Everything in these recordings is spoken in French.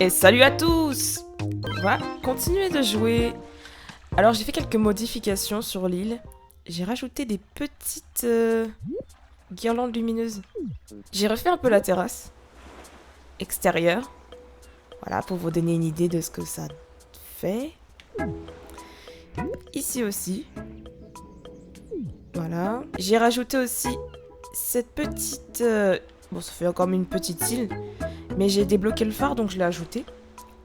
Et salut à tous! On va continuer de jouer. Alors j'ai fait quelques modifications sur l'île. J'ai rajouté des petites guirlandes lumineuses. J'ai refait un peu la terrasse extérieure. Voilà, pour vous donner une idée de ce que ça fait. Ici aussi. Voilà. J'ai rajouté aussi cette petite... Bon, ça fait comme une petite île. Mais j'ai débloqué le phare, donc je l'ai ajouté.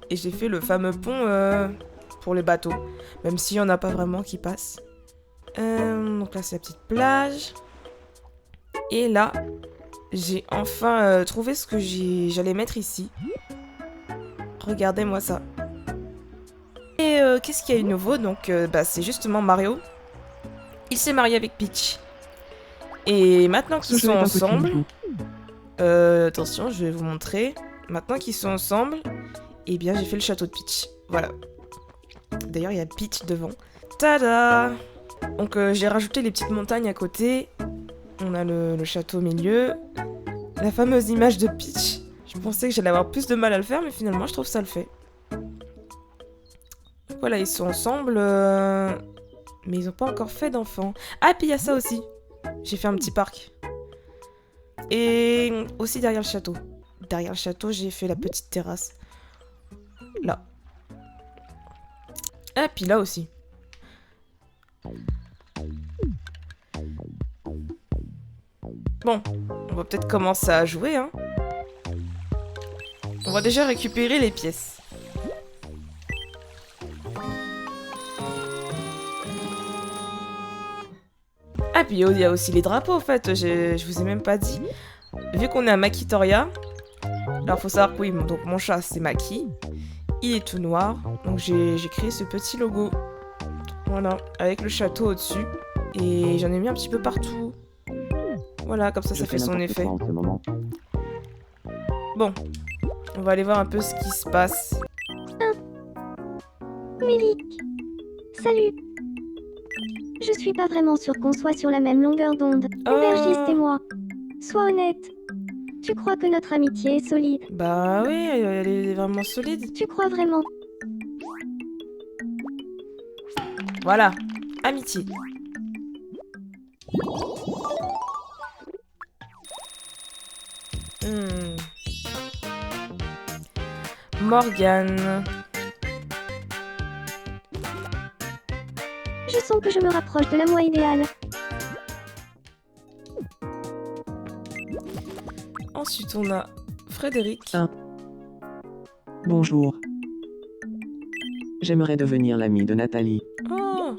Et j'ai fait le fameux pont pour les bateaux. Même s'il n'y en a pas vraiment qui passent. Donc là, c'est la petite plage. Et là, j'ai enfin trouvé ce que j'allais mettre ici. Regardez-moi ça. Et qu'est-ce qu'il y a eu de nouveau? Donc, c'est justement Mario. Il s'est marié avec Peach. Et maintenant qu'ils sont ensemble... attention, je vais vous montrer. Maintenant qu'ils sont ensemble, eh bien, j'ai fait le château de Peach. Voilà. D'ailleurs, il y a Peach devant. Tada! Donc, j'ai rajouté les petites montagnes à côté. On a le château au milieu. La fameuse image de Peach. Je pensais que j'allais avoir plus de mal à le faire, mais finalement, je trouve que ça le fait. Donc, voilà, ils sont ensemble. Mais ils n'ont pas encore fait d'enfants. Ah, puis il y a ça aussi. J'ai fait un petit parc. Et aussi derrière le château. Derrière le château, j'ai fait la petite terrasse. Là. Ah, puis là aussi. Bon, on va peut-être commencer à jouer, hein. On va déjà récupérer les pièces. Ah, puis il y a aussi les drapeaux, en fait. Je vous ai même pas dit. Vu qu'on est à Makitoria, alors faut savoir que oui, donc mon chat, c'est Maki. Il est tout noir. Donc j'ai créé ce petit logo. Voilà, avec le château au-dessus. Et j'en ai mis un petit peu partout. Voilà, comme ça fait son effet. Bon, on va aller voir un peu ce qui se passe. Mélic, salut. Je suis pas vraiment sûre qu'on soit sur la même longueur d'onde. L'aubergiste et moi. Sois honnête. Tu crois que notre amitié est solide? Bah oui, elle est vraiment solide. Tu crois vraiment? Voilà, amitié. Morgane. Je sens que je me rapproche de la moi idéale. Ensuite, on a Frédéric. Bonjour. J'aimerais devenir l'ami de Nathalie. Oh,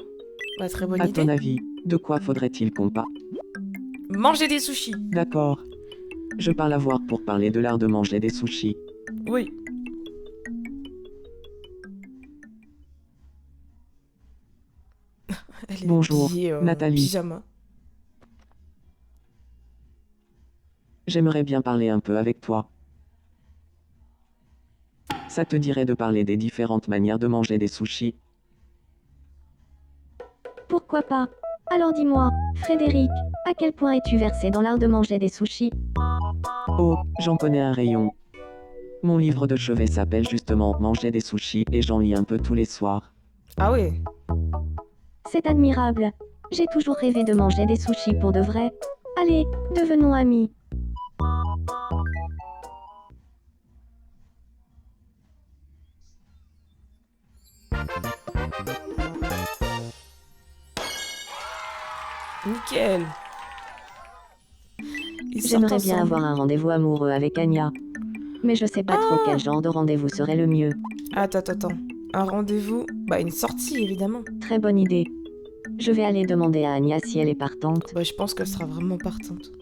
bah, très bonne À idée. ton avis, de quoi faudrait-il qu'on parle? Manger des sushis. D'accord. Je parle à voir pour parler de l'art de manger des sushis. Oui. Elle est Bonjour, habillée en Nathalie. pyjama. J'aimerais bien parler un peu avec toi. Ça te dirait de parler des différentes manières de manger des sushis? Pourquoi pas? Alors dis-moi, Frédéric, à quel point es-tu versé dans l'art de manger des sushis? Oh, j'en connais un rayon. Mon livre de chevet s'appelle justement Manger des sushis et j'en lis un peu tous les soirs. Ah oui. C'est admirable. J'ai toujours rêvé de manger des sushis pour de vrai. Allez, devenons amis. Nickel. J'aimerais bien avoir un rendez-vous amoureux avec Anya. Mais je sais pas trop quel genre de rendez-vous serait le mieux. Attends. Un rendez-vous? Bah, une sortie, évidemment. Très bonne idée. Je vais aller demander à Anya si elle est partante. Bah, je pense qu'elle sera vraiment partante.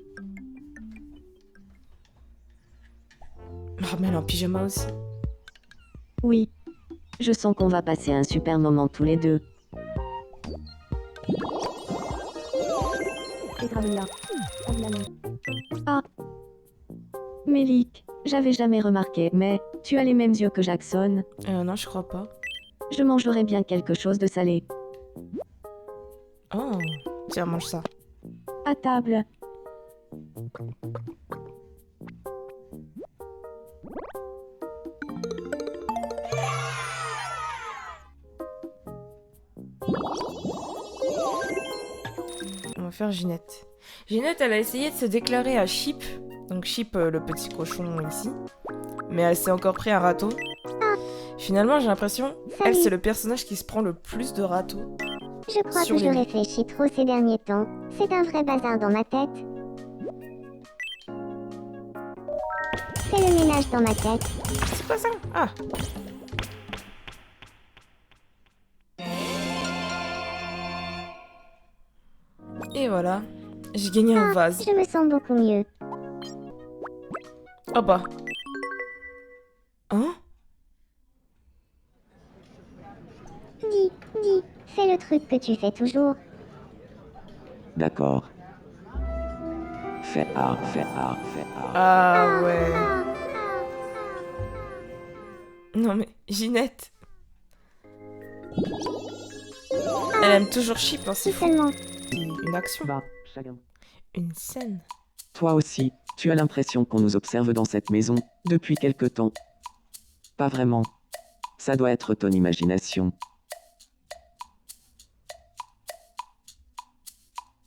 Ah, mais elle est en pyjama aussi. Oui. Je sens qu'on va passer un super moment tous les deux. Ah. Mélic, j'avais jamais remarqué, mais tu as les mêmes yeux que Jackson. Non, je crois pas. Je mangerais bien quelque chose de salé. Oh, tiens, mange ça. À table. faire Ginette. Ginette, elle a essayé de se déclarer à Chip. Donc Chip, le petit cochon ici. Mais elle s'est encore pris un râteau. Finalement, j'ai l'impression, elle, c'est le personnage qui se prend le plus de râteaux. Je crois Sur que je les- réfléchis trop ces derniers temps. C'est un vrai bazar dans ma tête. Fais le ménage dans ma tête. C'est quoi ça? Ah! Et voilà. J'ai gagné un vase. Je me sens beaucoup mieux. Oh bah. Hein? Dis, fais le truc que tu fais toujours. D'accord. Fais A, fais A, fais A. Ah ouais. Ah, Non mais, Ginette. Elle aime toujours Chip, hein, c'est si fou. seulement. Une action. Bah, chacun. Une scène. Toi aussi, tu as l'impression qu'on nous observe dans cette maison depuis quelque temps. Pas vraiment. Ça doit être ton imagination.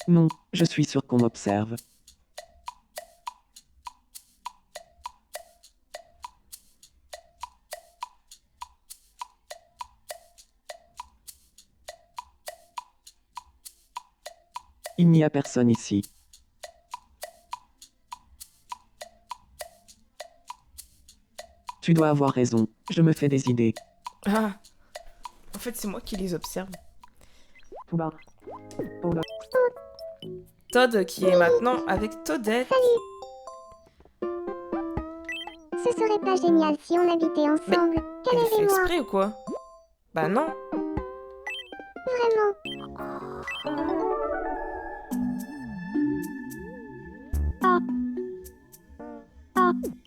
Non, je suis sûr qu'on m'observe. Il n'y a personne ici. Tu dois avoir raison, je me fais des idées. Ah. En fait, c'est moi qui les observe. Todd qui est maintenant avec Toadette. Ce serait pas génial si on habitait ensemble. Quel Elle fait est moi? exprès ou quoi? Bah non. Vraiment.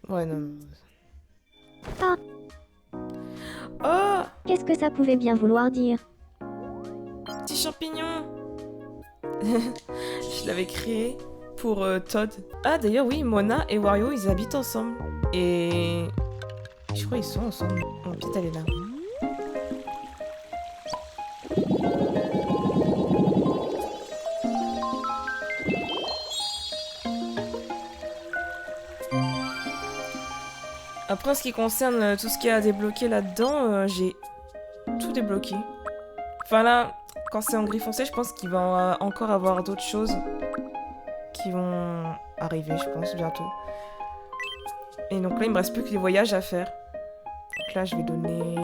Ouais, non. Ah. Oh! Qu'est-ce que ça pouvait bien vouloir dire? Petit champignon! Je l'avais créé pour Todd. Ah, d'ailleurs, oui, Mona et Wario, ils habitent ensemble. Et. Je crois qu'ils sont ensemble. On va peut-être aller là. Après, en ce qui concerne tout ce qu'il y a à débloquer là-dedans, j'ai tout débloqué. Enfin là, quand c'est en gris foncé, je pense qu'il va encore avoir d'autres choses qui vont arriver, je pense, bientôt. Et donc là, il me reste plus que les voyages à faire. Donc là, je vais donner...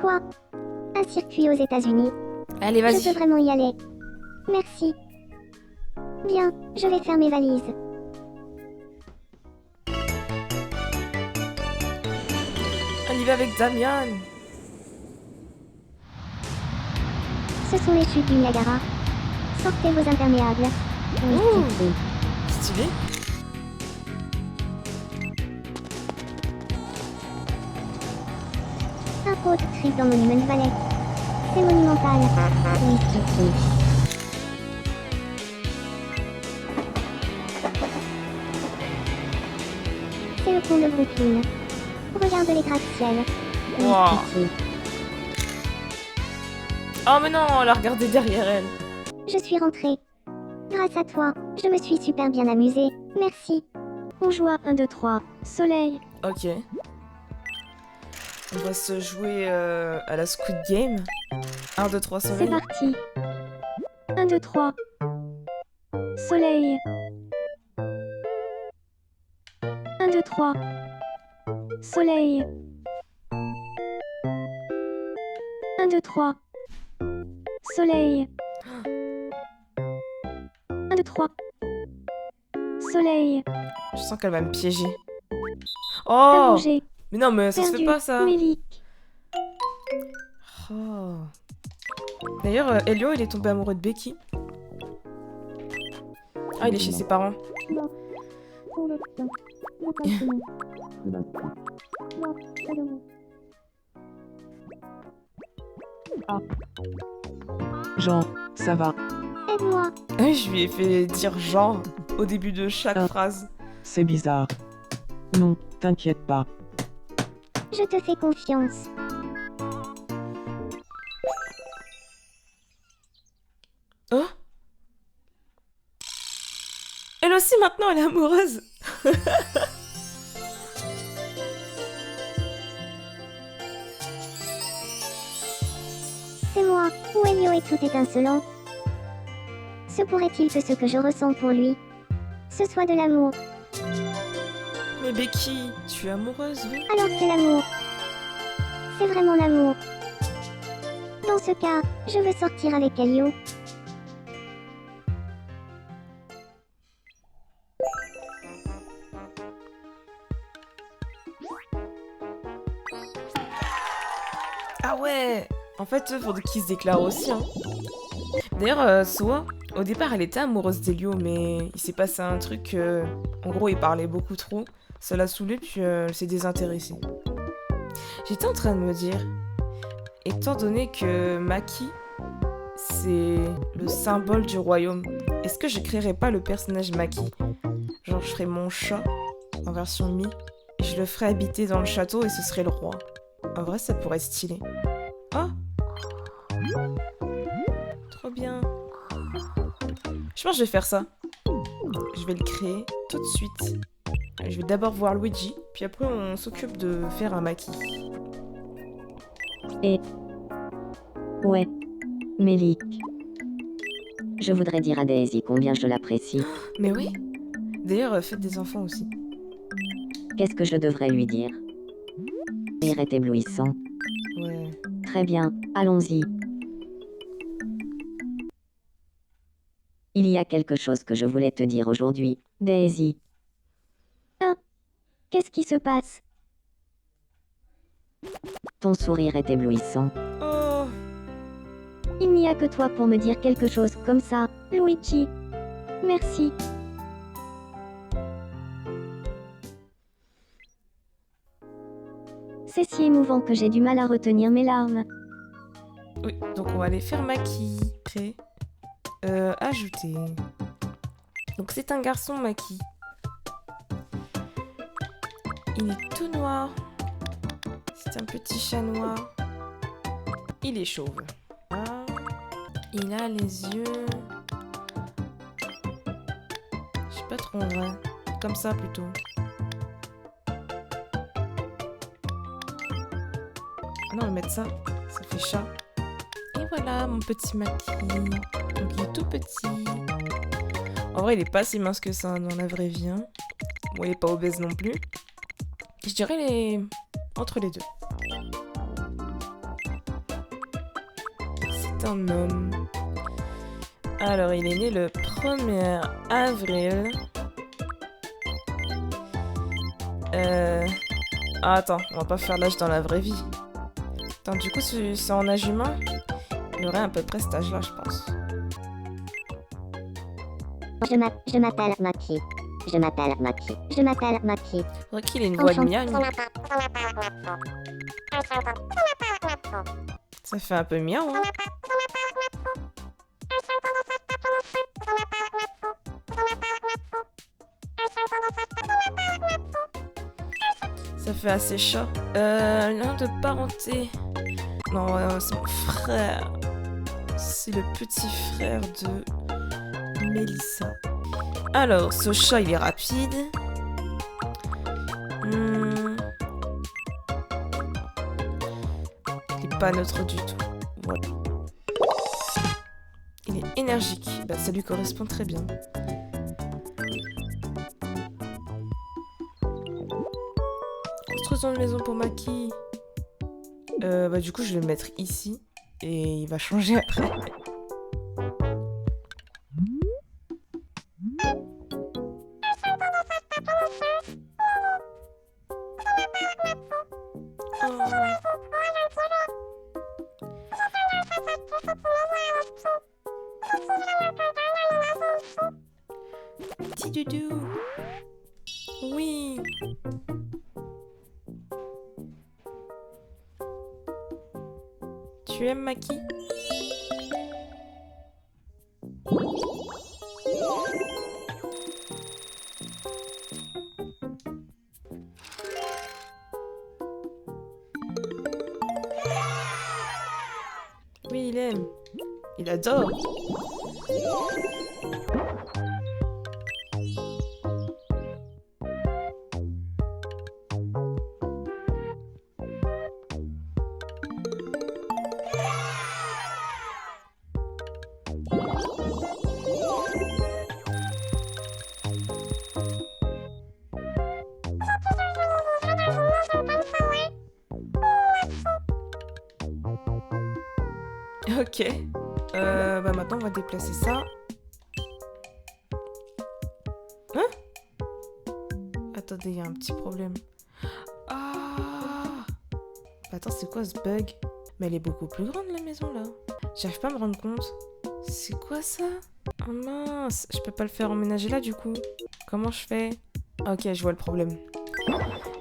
Quoi? Un circuit aux États-Unis. Allez, Je vas-y. peux vraiment y aller. Merci. Bien, je vais faire mes valises. On y va avec Damian. Ce sont les chutes du Niagara. Sortez vos imperméables. Oui, Ouh. c'est tout. Stylé. Un road trip dans Monument Valley. C'est monumental. Oui, c'est tout. C'est le pont de Brooklyn. Regarde les gratte-ciel. Oui, Wow. c'est tout. Oh mais non, on l'a regardé derrière elle. Je suis rentrée. Grâce à toi, je me suis super bien amusée. Merci. On joue à 1, 2, 3. Soleil. Ok. On va se jouer à la Squid Game. 1, 2, 3, C'est soleil. parti. 1, 2, 3. Soleil. 1, 2, 3. Soleil. 1, 2, 3. Soleil. 1, 2, 3. Soleil. Je sens qu'elle va me piéger. T'as Oh! bougé. Mais non, mais ça se fait Perdu. pas ça. Mélique. Oh. D'ailleurs, Elio, il est tombé amoureux de Becky. Ah, il est chez ses parents. Jean, ça va. Aide-moi. Je lui ai fait dire genre au début de chaque Ah. phrase. C'est bizarre. Non, t'inquiète pas. Je te fais confiance. Oh? Elle aussi maintenant, elle est amoureuse. C'est moi, Ouelio est tout étincelant. Se pourrait-il que ce que je ressens pour lui, ce soit de l'amour? Mais Becky, tu es amoureuse, oui? Alors c'est l'amour. C'est vraiment l'amour. Dans ce cas, je veux sortir avec Elio. Ah ouais! En fait, faudrait qu'ils se déclarent aussi, hein. D'ailleurs, Soa, au départ, elle était amoureuse d'Elio, mais il s'est passé un truc. En gros, il parlait beaucoup trop. Ça l'a saoulée, puis elle s'est désintéressée. J'étais en train de me dire, étant donné que Maki, c'est le symbole du royaume, est-ce que je créerais pas le personnage Maki? Genre, je ferais mon chat en version Mi, et je le ferais habiter dans le château et ce serait le roi. En vrai, ça pourrait être stylé. Oh! Trop bien. Je pense que je vais faire ça. Je vais le créer tout de suite. Je vais d'abord voir Luigi, puis après on s'occupe de faire un Maki. Ouais. Mélie. Je voudrais dire à Daisy combien je l'apprécie. Mais oui. D'ailleurs, faites des enfants aussi. Qu'est-ce que je devrais lui dire? Il est éblouissant. Ouais. Très bien, allons-y. Il y a quelque chose que je voulais te dire aujourd'hui, Daisy. Qu'est-ce qui se passe? Ton sourire est éblouissant. Oh! Il n'y a que toi pour me dire quelque chose comme ça, Luigi. Merci. C'est si émouvant que j'ai du mal à retenir mes larmes. Oui, donc on va aller faire Maki. Créer. Ajouter. Donc c'est un garçon Maki. Il est tout noir. C'est un petit chat noir. Il est chauve. Ah. Il a les yeux... Je sais pas trop en vrai. Comme ça plutôt. Ah non, on va mettre ça. Ça fait chat. Et voilà mon petit Maki. Donc il est tout petit. En vrai, il est pas si mince que ça dans la vraie vie. Hein. Bon, il est pas obèse non plus. Je dirais les... entre les deux. C'est un homme. Alors, il est né le 1er avril. Ah, attends, on va pas faire l'âge dans la vraie vie. Attends, du coup, c'est en âge humain. Il aurait à peu près cet âge-là, je pense. Je m'appelle Maki. Je m'appelle Maki. Je m'appelle Maki. Faudrait qu'il ait une voix de miagne. Ça fait un peu miaou, hein. Ça fait assez chat. Lien de parenté. Non, c'est mon frère. C'est le petit frère de Mélissa. Alors, ce chat, il est rapide. Il est pas neutre du tout. Voilà. Il est énergique. Bah, ça lui correspond très bien. Construisons une maison pour Maki. Bah, du coup, je vais le mettre ici. Et il va changer après. Petit doudou. Oui. Tu aimes Maki? Oui, il aime. Il adore. Ok. Bah maintenant on va déplacer ça. Hein? Attendez, il y a un petit problème. Ah! Bah attends, c'est quoi ce bug? Mais elle est beaucoup plus grande la maison là. J'arrive pas à me rendre compte. C'est quoi ça? Oh mince, je peux pas le faire emménager là du coup. Comment je fais? Ok, je vois le problème.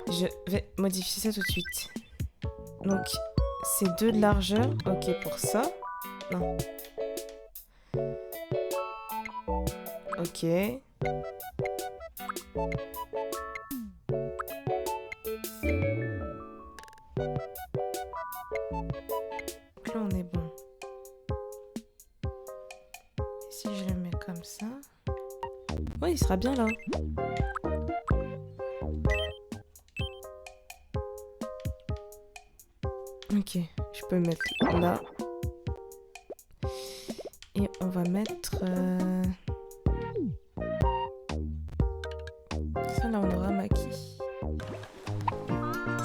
Je vais modifier ça tout de suite. Donc, c'est 2 de largeur. Ok, pour ça. Non. Ok. Donc là, on est bon. Et si je le mets comme ça... Ouais, il sera bien là. Ok, je peux le mettre là. Et on va mettre... Ça là, on aura Maki.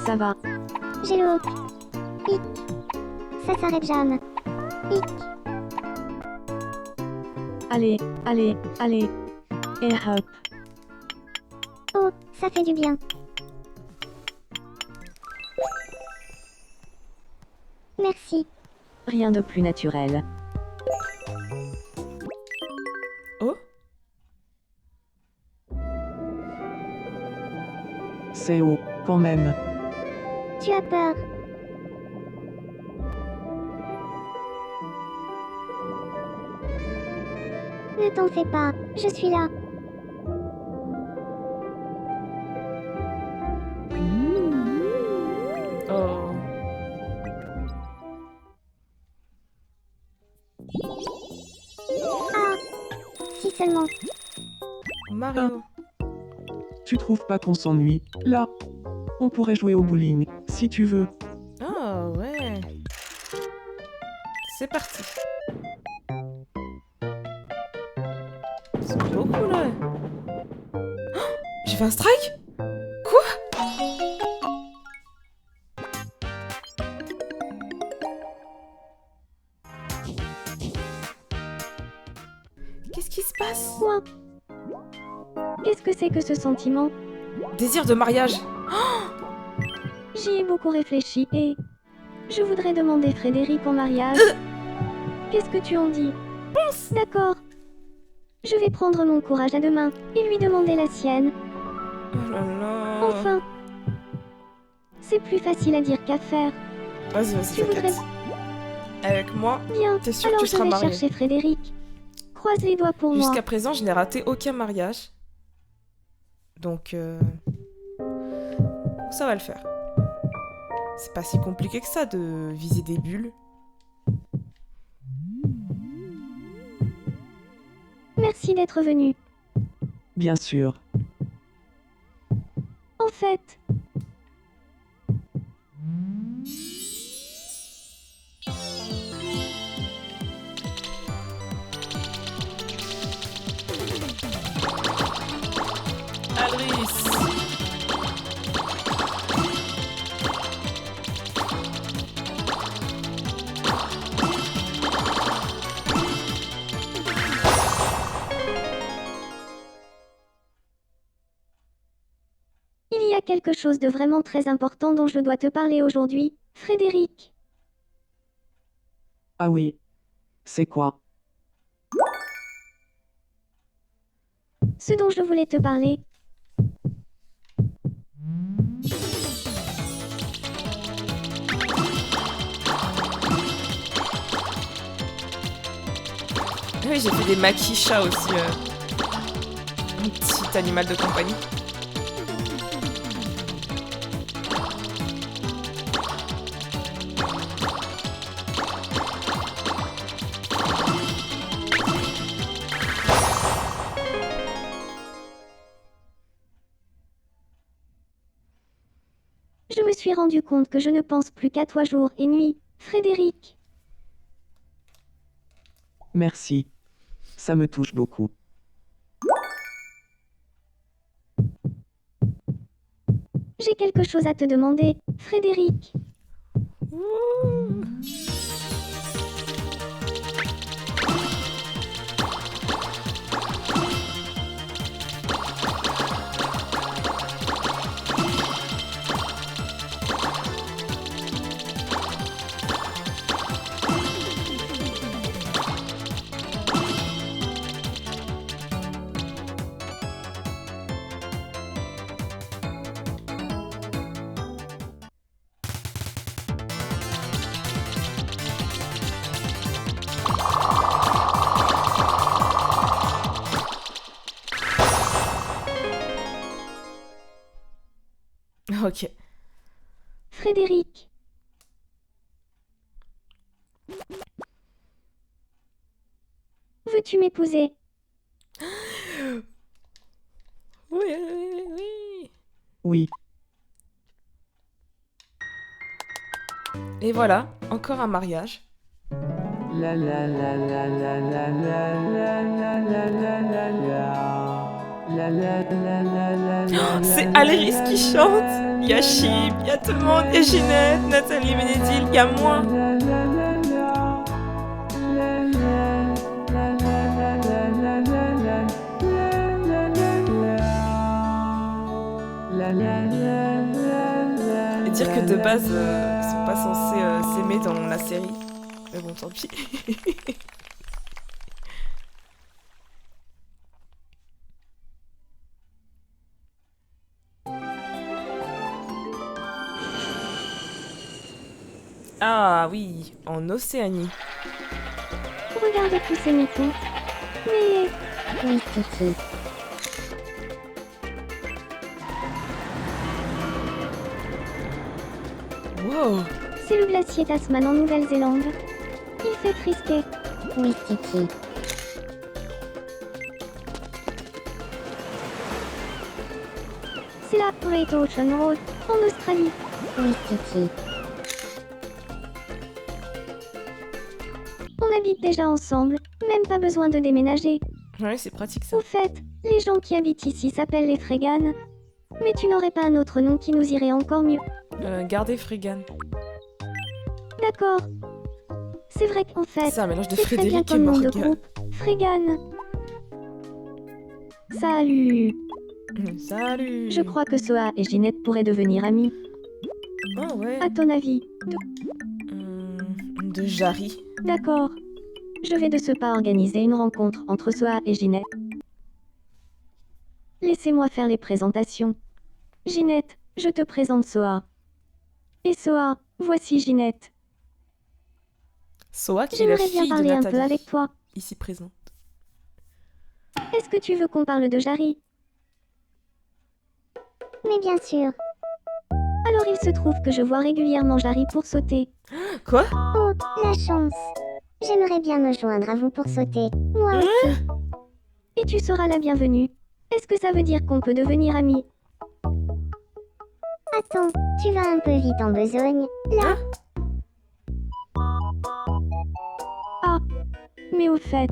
Ça va. J'ai le hook. Hic. Ça s'arrête jamais. Hic. Allez, allez, allez. Et hop. Oh, ça fait du bien. Merci. Rien de plus naturel. Oh? C'est haut, quand même. Tu as peur. Ne t'en fais pas, je suis là. Oh. Ah, si seulement. Mario. Tu trouves pas qu'on s'ennuie, là? On pourrait jouer au bowling, si tu veux. Ah ouais. C'est parti. C'est beaucoup là. Oh, j'ai fait un strike? Quoi? Qu'est-ce qui se passe? Quoi? Qu'est-ce que c'est que ce sentiment? Désir de mariage. J'y ai beaucoup réfléchi et... Je voudrais demander Frédéric en mariage. Qu'est-ce que tu en dis? D'accord. Je vais prendre mon courage à deux mains et lui demander la sienne. Oh là là. Enfin. C'est plus facile à dire qu'à faire. Vas-y, vas-y, Tu voudrais... t'inquiète. Avec moi, Bien, t'es sûr que alors tu je seras vais mariée. chercher Frédéric. Croise les doigts pour moi. Jusqu'à présent, je n'ai raté aucun mariage. Donc, ça va le faire. C'est pas si compliqué que ça de viser des bulles. Merci d'être venu. Bien sûr. En fait, Alris. il y a quelque chose de vraiment très important dont je dois te parler aujourd'hui, Frédéric. Ah oui. C'est quoi? Ce dont je voulais te parler, Oui, j'ai fait des maquis chats aussi. Un petit animal de compagnie. suis rendu compte que je ne pense plus qu'à toi jour et nuit, Frédéric. Merci. Ça me touche beaucoup. J'ai quelque chose à te demander, Frédéric. Ouh. Ok. Frédéric. Veux-tu m'épouser? Oui, oui, oui. Oui, Et voilà, encore un mariage. la la la la la la la la la la la la la. La la la la la la. C'est Aléris qui chante. Il y a Chip, il y a tout le monde. Il y a Ginette, Nathalie Ménédil, il y a moi. Et dire que de base, ils sont pas censés s'aimer dans la série. Mais bon, tant pis. Ah oui, en Océanie. Regardez tous ces moutons. Mais Oui, Titi. Wow. c'est le glacier Tasman en Nouvelle-Zélande. Il fait frisquer. Oui, Titi. C'est la Great Ocean Road en Australie. Oui, Titi. On habite déjà ensemble, même pas besoin de déménager. Ouais, c'est pratique ça. Au fait, les gens qui habitent ici s'appellent les Fregan. Mais tu n'aurais pas un autre nom qui nous irait encore mieux. Gardez Fregan. D'accord. C'est vrai qu'en fait, C'est un mélange de c'est très bien Frédéric et comme nom de Morgane. groupe. Fregan. Salut. Salut. Je crois que Soa et Ginette pourraient devenir amis. Oh ouais. À ton avis? De Jarry. D'accord. Je vais de ce pas organiser une rencontre entre Soa et Ginette. Laissez-moi faire les présentations. Ginette, je te présente Soa. Et Soa, voici Ginette. Soa qui est la J'aimerais bien fille de parler un peu Nathalie, avec toi. ici présente. Est-ce que tu veux qu'on parle de Jarry? Mais bien sûr. Alors il se trouve que je vois régulièrement Jarry pour sauter. Quoi? Oh, la chance. J'aimerais bien me joindre à vous pour sauter. Moi aussi. Et tu seras la bienvenue. Est-ce que ça veut dire qu'on peut devenir amis? Attends, tu vas un peu vite en besogne. Là, Ah, mais au fait...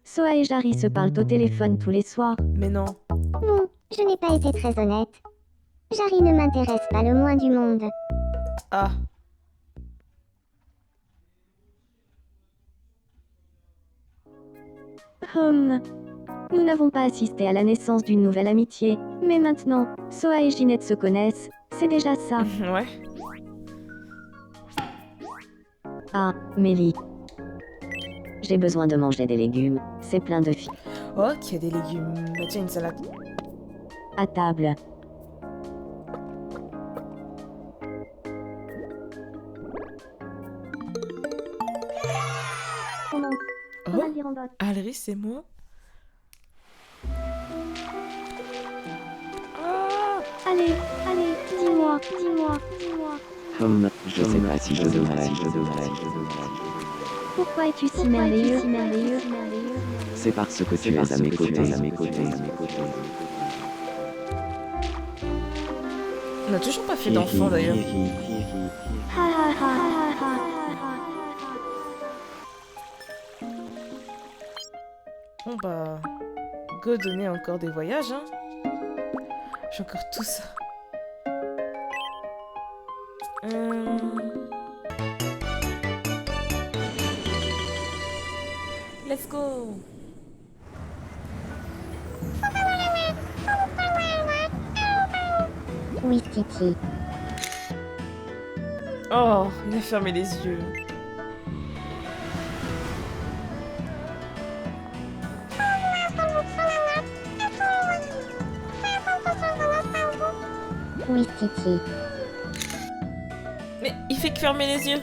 Soa et Jarry se parlent au téléphone tous les soirs. Mais non. non, je n'ai pas été très honnête. Jarry ne m'intéresse pas le moins du monde. Ah. Nous n'avons pas assisté à la naissance d'une nouvelle amitié, mais maintenant, Soa et Ginette se connaissent, c'est déjà ça. Ouais. Ah, Mélie. J'ai besoin de manger des légumes, c'est plein de filles. Oh, qu'il y a des légumes. Bah tiens, une salade. À table. Comment? Oh, Vas-y, Rambot. Alris, c'est moi. Ah. Allez, allez, dis-moi, dis-moi, dis-moi. Je sais pas si je devrais. Pourquoi es-tu si merveilleux, si merveilleux? C'est parce que tu es à mes côtés. n'a toujours pas fait d'enfant d'ailleurs. Ha ha ha ha ha. Bon bah... Go donner encore des voyages, hein. J'ai encore tout ça. Let's go. Oui, Titi. Oh, il a fermé les yeux. Oui, Titi. Mais il fait que fermer les yeux.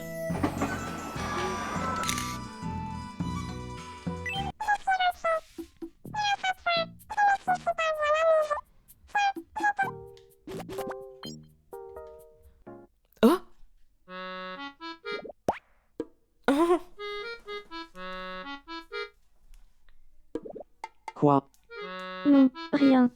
Oh. Oh. Quoi? Non, rien.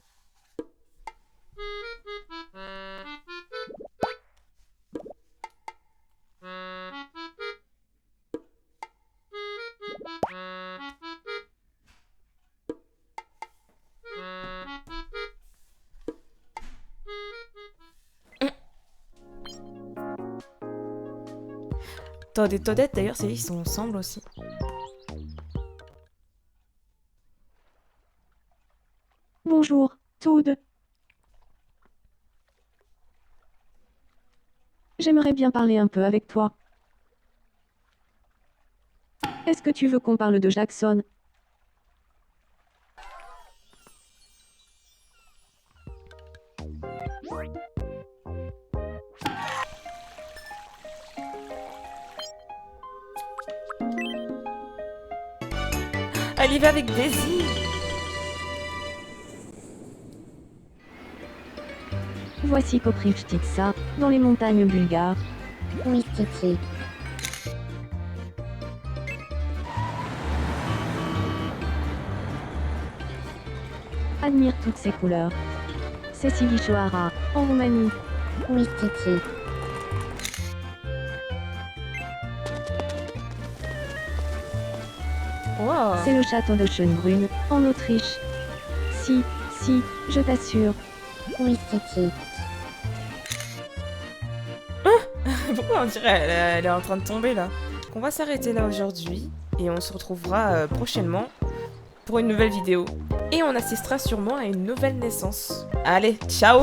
Todd et Toadette d'ailleurs, c'est ils sont ensemble aussi. Bonjour, Toad. J'aimerais bien parler un peu avec toi. Est-ce que tu veux qu'on parle de Jackson? Elle y va avec Daisy. Voici Koprivshtitsa, dans les montagnes bulgares. Oui, Titi. Admire toutes ces couleurs. C'est Sighișoara, en Roumanie. Oui, Titi. Wow. C'est le château de Schönbrunn, en Autriche. Si, je t'assure. Oui, Titi. Pourquoi on dirait elle est en train de tomber là? On va s'arrêter là aujourd'hui et on se retrouvera prochainement pour une nouvelle vidéo. Et on assistera sûrement à une nouvelle naissance. Allez, ciao!